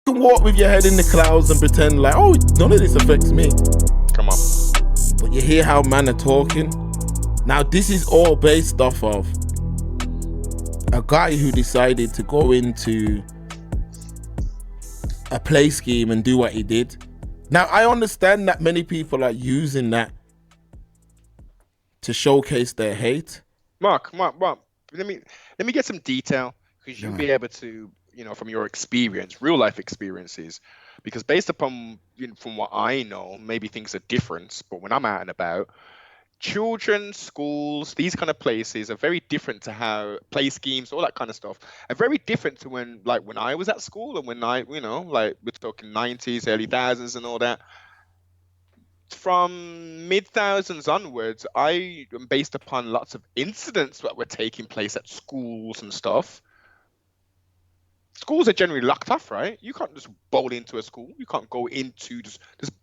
can walk with your head in the clouds and pretend like, oh, none of this affects me. Come on. But you hear how man are talking. Now, this is all based off of a guy who decided to go into a play scheme and do what he did. Now, I understand that many people are using that to showcase their hate. Mark, let me get some detail, because you'll be able to, from your experience, real life experiences, because based upon, from what I know, maybe things are different, but when I'm out and about, children, schools, these kind of places are very different to how play schemes, all that kind of stuff, are very different to when I was at school, and when we're talking 90s, early thousands and all that. From mid-thousands onwards, based upon lots of incidents that were taking place at schools and stuff, schools are generally locked off, right? You can't just bowl into a school. You can't go into just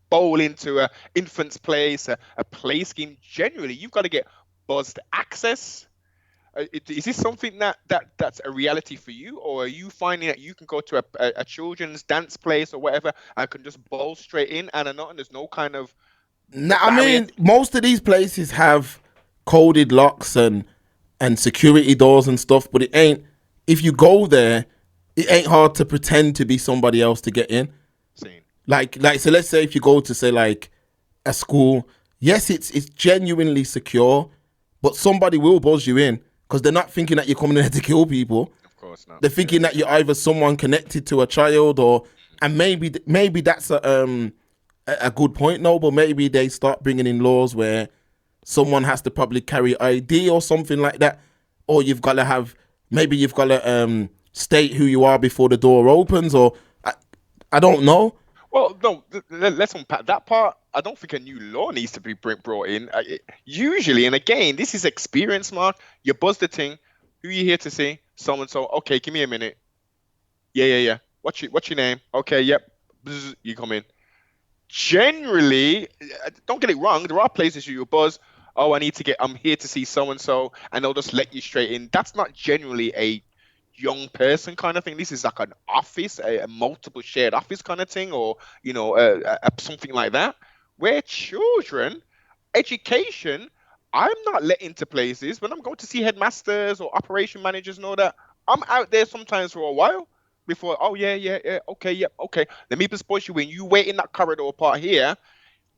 bowl into a infant's place, a play scheme. Generally, you've got to get buzzed access. Is this something that's a reality for you, or are you finding that you can go to a children's dance place or whatever and can just bowl straight in and there's no kind of I mean, most of these places have coded locks and security doors and stuff, but it ain't. If you go there, it ain't hard to pretend to be somebody else to get in. Seen. Like, so let's say if you go to say like a school, yes, it's genuinely secure, but somebody will buzz you in because they're not thinking that you're coming there to kill people. Of course not. They're thinking that you're either someone connected to a child and maybe that's a good point, no, but maybe they start bringing in laws where someone has to probably carry ID or something like that, or you've got to state who you are before the door opens, or I don't know. Well, no, let's unpack that part. I don't think a new law needs to be brought in. Usually, and again, this is experience, Mark. You buzz the thing. Who you here to see? So and so. Okay, give me a minute. Yeah. What's your name? Okay, yep. Bzz, you come in. Generally, don't get it wrong, there are places you buzz, oh, I'm here to see so and so, and they'll just let you straight in. That's not generally a young person kind of thing. This is like an office, a multiple shared office kind of thing, or something like that. Where children, education, I'm not let into places. When I'm going to see headmasters or operation managers and all that, I'm out there sometimes for a while before, okay. Let me just push you in. You wait in that corridor part here,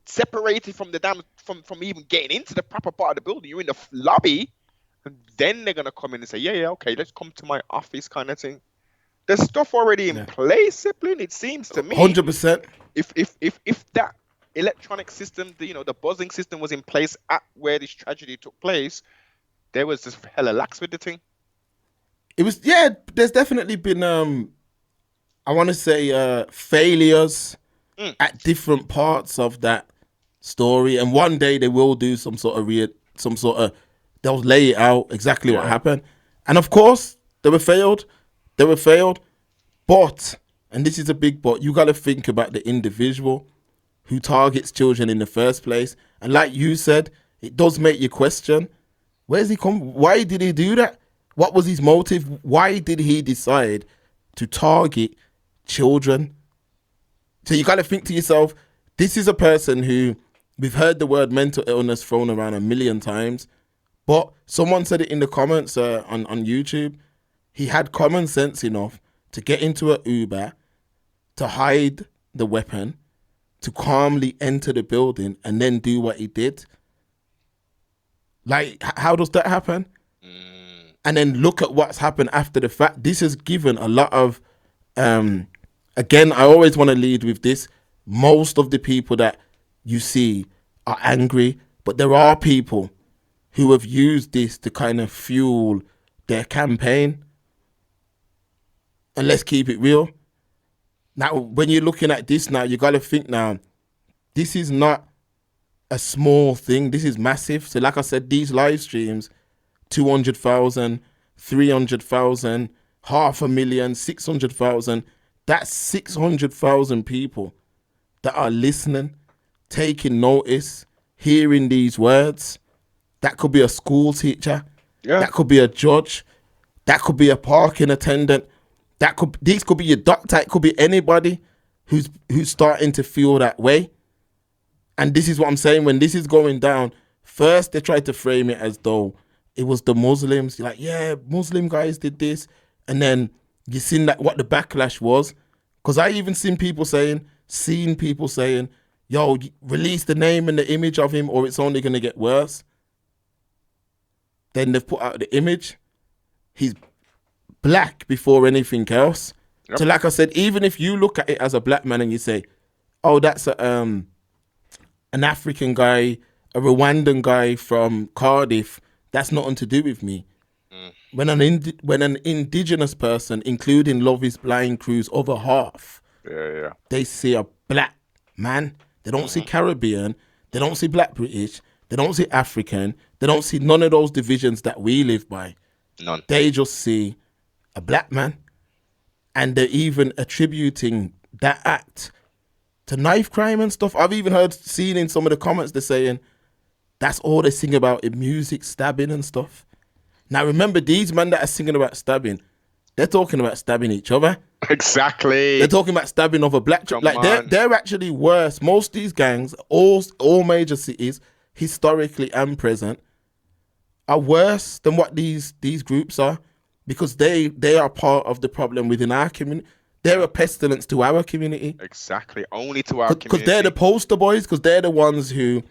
separated from the from even getting into the proper part of the building. You're in the lobby, and then they're gonna come in and say, okay, let's come to my office kind of thing. There's stuff already in place, Zeppelin. It seems to me 100%. If that electronic system, the buzzing system was in place at where this tragedy took place, there was just hella lax with the thing. It was, there's definitely been I want to say failures at different parts of that story, and one day they will do some sort of they'll lay it out exactly what happened, and of course they were failed, but, and this is a big but, you got to think about the individual who targets children in the first place, and like you said, it does make you question, where's he come, why did he do that? What was his motive? Why did he decide to target children? So you got to think to yourself, this is a person who, we've heard the word mental illness thrown around a million times, but someone said it in the comments on YouTube. He had common sense enough to get into an Uber, to hide the weapon, to calmly enter the building and then do what he did. Like, how does that happen? And then look at what's happened after the fact. This has given a lot of, again, I always want to lead with this. Most of the people that you see are angry, but there are people who have used this to kind of fuel their campaign. And let's keep it real. Now, when you're looking at this now, you got to think now, this is not a small thing. This is massive. So like I said, these live streams, 200,000, 300,000, 500,000, 600,000. That's 600,000 people that are listening, taking notice, hearing these words. That could be a school teacher. Yeah. That could be a judge. That could be a parking attendant. These could be your doctor, it could be anybody who's starting to feel that way. And this is what I'm saying, when this is going down, first they tried to frame it as though it was the Muslims. You're like, yeah, Muslim guys did this. And then you seen that what the backlash was. Because I even seen people saying, yo, release the name and the image of him or it's only going to get worse. Then they've put out the image. He's black before anything else. Yep. So like I said, even if you look at it as a black man and you say, oh, that's an African guy, a Rwandan guy from Cardiff, that's nothing to do with me. When an indigenous person, including Love is Blind crew's other half, they see a black man, they don't see Caribbean, they don't see black British, they don't see African, they don't see none of those divisions that we live by. None. They just see a black man. And they're even attributing that act to knife crime and stuff. I've even seen in some of the comments, they're saying that's all they sing about in music, stabbing and stuff. Now remember, these men that are singing about stabbing, they're talking about stabbing each other. Exactly. They're talking about stabbing other black. They're actually worse. Most of these gangs, all major cities, historically and present, are worse than what these groups are, because they are part of the problem within our community. They're a pestilence to our community. Exactly. Only to our community. Because they're the poster boys, because they're the ones who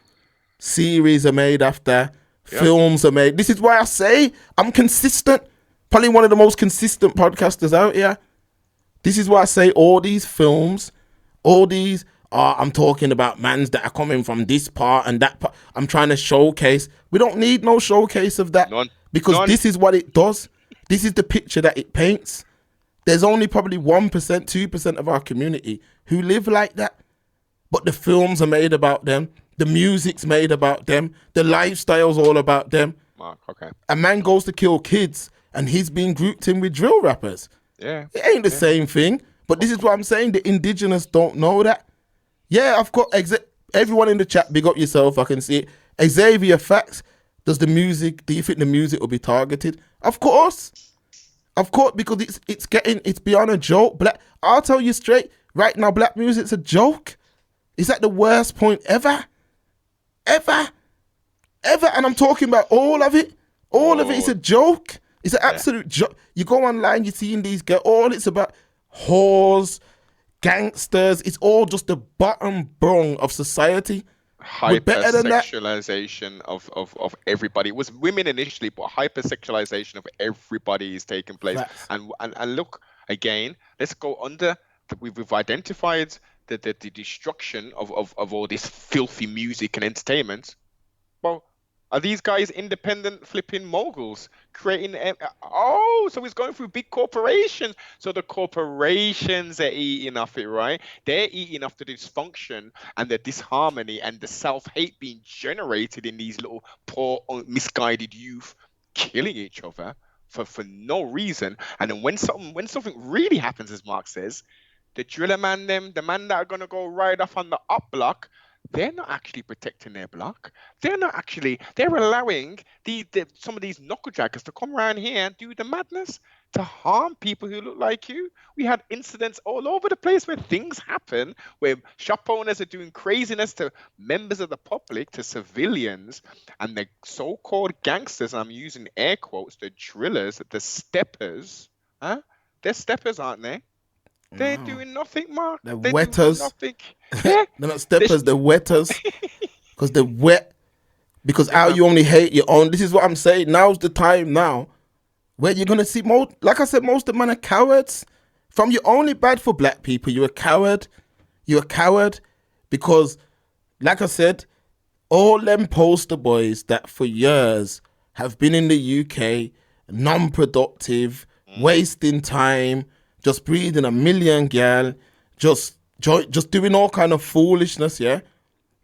series are made after, films are made. This is why I say I'm consistent. Probably one of the most consistent podcasters out here. This is why I say all these films, all these, I'm talking about mans that are coming from this part and that part. I'm trying to showcase. We don't need no showcase of that. Because this is what it does. This is the picture that it paints. There's only probably 1%, 2% of our community who live like that. But the films are made about them. The music's made about them. The lifestyle's all about them. Mark, okay. A man goes to kill kids and he's being grouped in with drill rappers. Yeah. It ain't the same thing. But this is what I'm saying. The indigenous don't know that. Yeah, I've got everyone in the chat, big up yourself. I can see it. Xavier Facts, do you think the music will be targeted? Of course, because it's beyond a joke. I'll tell you straight, right now, black music's a joke. It's at the worst point ever. And I'm talking about all of it. All of it is a joke. It's an absolute joke. You go online, you're seeing these girls, all it's about whores, gangsters. It's all just the bottom rung of society. Hypersexualization of everybody. It was women initially, but hypersexualization of everybody is taking place. And look, again, let's go under. We've identified the destruction of all this filthy music and entertainment. Well, are these guys independent flipping moguls creating? So he's going through big corporations. So the corporations are eating off it, right? They're eating off the dysfunction and the disharmony and the self-hate being generated in these little poor, misguided youth killing each other for no reason. And then when something really happens, as Mark says, the driller man, the man that are gonna go right off on the up block, they're not actually protecting their block. They're allowing some of these knucklejackers to come around here and do the madness to harm people who look like you. We had incidents all over the place where things happen, where shop owners are doing craziness to members of the public, to civilians, and the so-called gangsters, and I'm using air quotes, the drillers, the steppers, they're steppers, aren't they? They're doing nothing, Mark. They're wetters. Nothing. They're not steppers, they're wetters. Because they're wet. Because how you only hate your own. This is what I'm saying. Now's the time now where you're going to see more. Like I said, most of the men are cowards. From you're only bad for black people, you're a coward. You're a coward. Because, like I said, all them poster boys that for years have been in the UK, non-productive, wasting time, just breeding a million girl, just doing all kind of foolishness, yeah?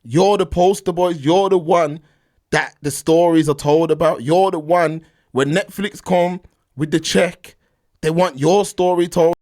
You're the poster boys. You're the one that the stories are told about. You're the one, when Netflix come with the check, they want your story told.